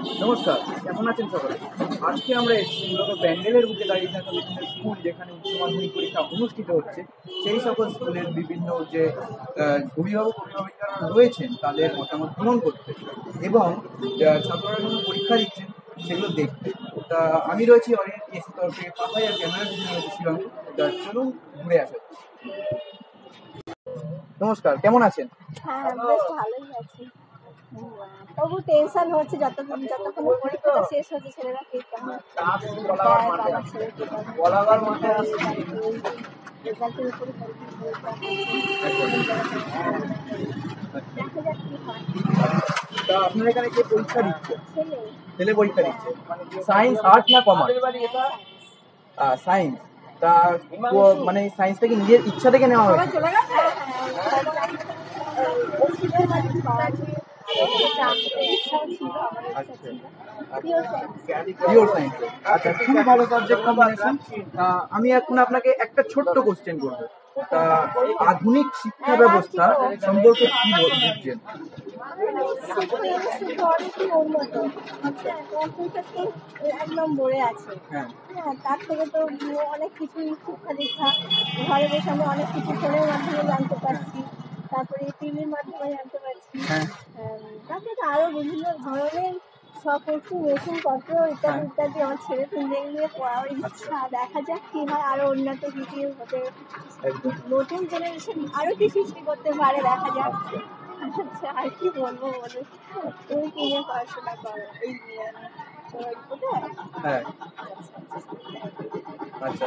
নমস্কার, কেমন আছেন সকলে? আজকে আমরা এসেছি মূলত প্যান্ডেলের বুকে দাঁড়িয়ে থাকা বিভিন্ন স্কুল যেখানে উচ্চ মাধ্যমিক পরীক্ষা অনুষ্ঠিত হচ্ছে, সেই সকল স্কুলের বিভিন্ন যে অভিভাবিকারা রয়েছেন তাদের মতামত গ্রহণ করতে এবং ছাত্ররা যখন পরীক্ষা দিচ্ছেন সেগুলো দেখতে। তা আমি রয়েছি অরিয়েন্ট এসি তরফে পাতায় আর ক্যামেরা পিছনে রয়েছে শিবাঙ্গ। তা চলুন ঘুরে আসা। নমস্কার, কেমন আছেন? হ্যাঁ, বেশ ভালোই আছি। তবু টেনশন হচ্ছে যতক্ষণ পরীক্ষাটা শেষ হচ্ছে, ছেলেরা কে কেমন বাবা ছেলে কে কেমন রেজাল্টের উপরে দেখা যাক কি হয়। তা আপনার এখানে কে পরীক্ষা দিচ্ছে? ছেলে পরীক্ষা দিচ্ছে। সায়েন্স, আর্টস না কমার্স? সায়েন্স। তা মানে সায়েন্সটা কি নিজের ইচ্ছা থেকে নেওয়া হয়েছে? Pure science. আচ্ছা, খুবই ভালো সাবজেক্ট কম্বিনেশন। আমি এখন আপনাকে একটা ছোট্ট কোশ্চেন করবো। তা আধুনিক শিক্ষা ব্যবস্থা সম্পর্কে কি বুঝছেন? এক নম্বরে আছে। হ্যাঁ, তার থেকে তো অনেক কিছু শিক্ষা দীক্ষা ঘরে বসে আমরা অনেক কিছু ফোনের মাধ্যমে জানতে পারছি, তারপরে টিভির মাধ্যমে জানতে পারছি। তারপরে আরো বিভিন্ন ধরনের সব কিছু মেশিন পত্র ইত্যাদি ইত্যাদি আমার ছেলে কিনে নিয়ে পড়ার ইচ্ছা। দেখা যাক কি হয়, আরো উন্নত কিছু হতে, নতুন জেনারেশন আরো কি সৃষ্টি করতে পারে, দেখা যাক। আচ্ছা, আর কি বলবো বলে, তুমি কি নিয়ে পড়াশোনা করো? হ্যাঁ, আচ্ছা।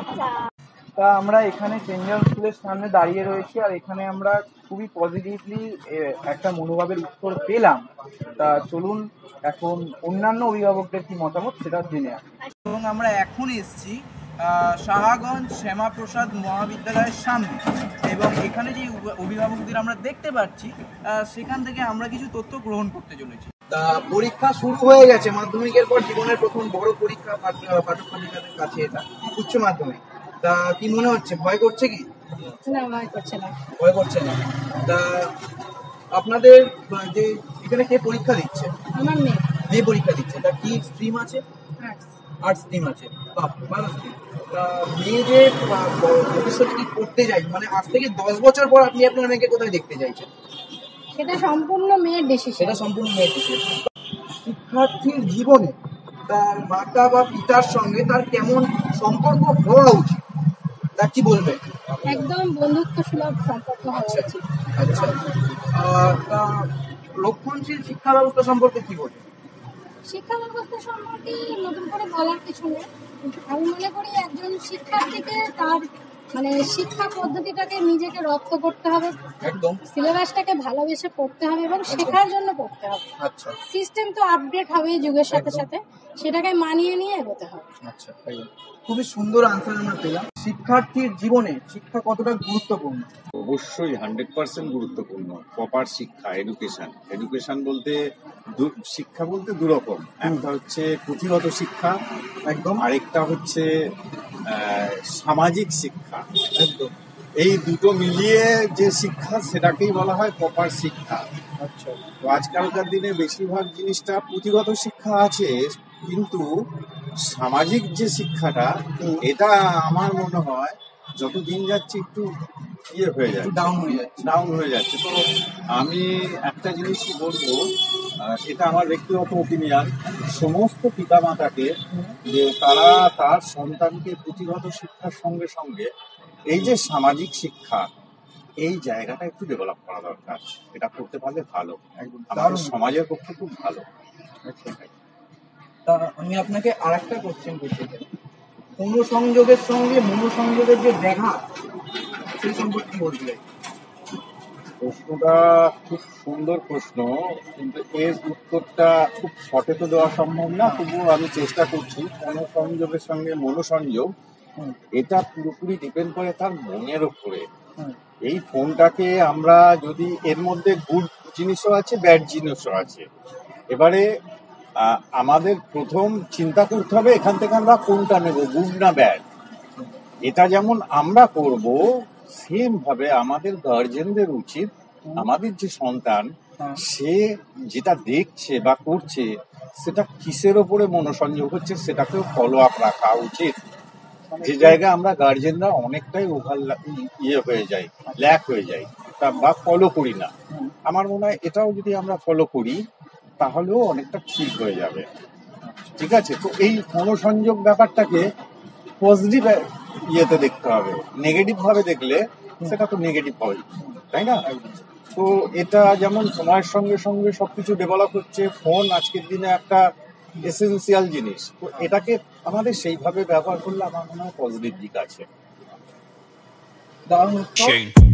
তা আমরা এখানে সেন্ট স্কুলের সামনে দাঁড়িয়ে রয়েছি, আর এখানে আমরা খুবই পজিটিভলি একটা মনোভাবের উত্তর পেলাম। তা চলুন এখন অন্যান্য অভিভাবকদের কি মতামত সেটা জেনে আসি। এবং আমরা এখন এসেছি সাহাগঞ্জ শ্যামাপ্রসাদ মহাবিদ্যালয়ের সামনে, এবং এখানে যে অভিভাবকদের আমরা দেখতে পাচ্ছি সেখান থেকে আমরা কিছু তথ্য গ্রহণ করতে চলেছি। তা পরীক্ষা শুরু হয়ে গেছে, মাধ্যমিকের পর জীবনের প্রথম বড় পরীক্ষা পাঠক পাঠিকাদের কাছে, এটা উচ্চ মাধ্যমিক। তা কি মনে হচ্ছে, ভয় করছে কি? না, ভয় করছে না। ভয় করছে না। তা আপনাদের যে এখানে কে পরীক্ষা দিচ্ছে? আমার মেয়ে পরীক্ষা দিচ্ছে। তা কি স্ট্রিম আছে? আর্টস স্ট্রিম আছে। বাহ, ভালো স্ট্রিম। তা মেয়ে যে ভবিষ্যতে কি করতে চাই, মানে আজ থেকে 10 বছর পর আপনি আপনার মেয়েকে কোথায় দেখতে চাইছেন? সেটা সম্পূর্ণ মেয়ের ডিসিশন। শিক্ষার্থীর জীবনে তার মাতা বা পিতার সঙ্গে তার কেমন সম্পর্ক হওয়া উচিত, তা কি বলবেন? একদম বন্ধুত্ব সুলভ সম্পর্ক হওয়া উচিত। আচ্ছা, তা রক্ষণশীল শিক্ষা ব্যবস্থা সম্পর্কে কি বলবেন? শিক্ষা ব্যবস্থা সম্পর্কে নতুন করে বলার কিছু নেই। আমি মনে করি একজন শিক্ষার্থীকে তার শিক্ষা পদ্ধতিটাকে নিজেকে রপ্ত করতে হবে, একদম সিলেবাসটাকে ভালোবেসে পড়তে হবে এবং শেখার জন্য পড়তে হবে। আচ্ছা, সিস্টেম তো আপডেট হবে যুগের সাথে সাথে, সেটাকে মানিয়ে নিয়ে এগোতে হবে। আচ্ছা, খুবই সুন্দর আনসার আমরা পেলাম। শিক্ষার্থীর জীবনে শিক্ষা কতটা গুরুত্বপূর্ণ? অবশ্যই 100% গুরুত্বপূর্ণ। প্রপার শিক্ষা, এডুকেশন বলতে শিক্ষা বলতে দুরকম। একটা হচ্ছে পুঁথিগত শিক্ষা, একদম, আরেকটা হচ্ছে সামাজিক শিক্ষা। একদম। এই দুটো মিলিয়ে যে শিক্ষা সেটাকেই বলা হয় প্রপার শিক্ষা। আচ্ছা, তো আজকালকার দিনে বেশিরভাগ জিনিসটা পুঁথিগত শিক্ষা আছে, কিন্তু সামাজিক যে শিক্ষাটা, এটা আমার মনে হয় যত দিন যাচ্ছে একটু ডাউন হয়ে যাচ্ছে। তো আমি একটা জিনিসই বলবো, সেটা আমার ব্যক্তিগত ওপিনিয়ন, সমস্ত পিতামাতাকে, যে তারা তার সন্তানকে পুঁথিগত শিক্ষার সঙ্গে সঙ্গে এই যে সামাজিক শিক্ষা, এই জায়গাটা একটু ডেভেলপ করা দরকার। এটা করতে পারলে ভালো, আমাদের সমাজের পক্ষে খুব ভালো। তা আমি আপনাকে আর একটা কোশ্চেন করতে চাই, অনুসংযোগের সঙ্গে মনোসংযোগের যে ব্যাঘাত, সেই সম্পর্কে কি বলতে চাই? প্রশ্নটা খুব সুন্দর প্রশ্ন, কিন্তু এর উত্তরটা খুব শর্টে তো দেওয়া সম্ভব না, তবুও আমি চেষ্টা করছি। অনুসংযোগের সঙ্গে মনোসংযোগ, এটা পুরোপুরি ডিপেন্ড করে তার মনের উপরে। এই ফোনটাকে আমরা যদি, এর মধ্যে গুড জিনিসও আছে, ব্যাড জিনিসও আছে। এবারে আমাদের প্রথম চিন্তা করতে হবে এখান থেকে আমরা কোনটা নেব, গুড না ব্যাড। এটা যেমন আমরা করব, সেম ভাবে আমাদের গার্জেনদের উচিত আমাদের যে সন্তান সে যেটা দেখছে বা করছে সেটা কিসের ওপরে মনোসংযোগ হচ্ছে সেটাকেও ফলো আপ রাখা উচিত। যে জায়গায় আমরা গার্জেনরা অনেকটাই ওভার হয়ে যাই, ল্যাক হয়ে যাই বা ফলো করি না। আমার মনে হয় এটাও যদি আমরা ফলো করি তাহলেও অনেকটা ঠিক হয়ে যাবে। ঠিক আছে, তো এই মনোসংযোগ ব্যাপারটাকে পজিটিভ ইয়েতে দেখতে হবে। নেগেটিভ ভাবে দেখলে সেটা তো নেগেটিভ হয়, তাই না? তো এটা যেমন সময়ের সঙ্গে সঙ্গে সবকিছু ডেভেলপ হচ্ছে, ফোন আজকের দিনে একটা এসেন্সিয়াল জিনিস, তো এটাকে আমাদের সেইভাবে ব্যবহার করলে আমার মনে হয় পজিটিভ দিক আছে। দারুণ উত্তর। Shane.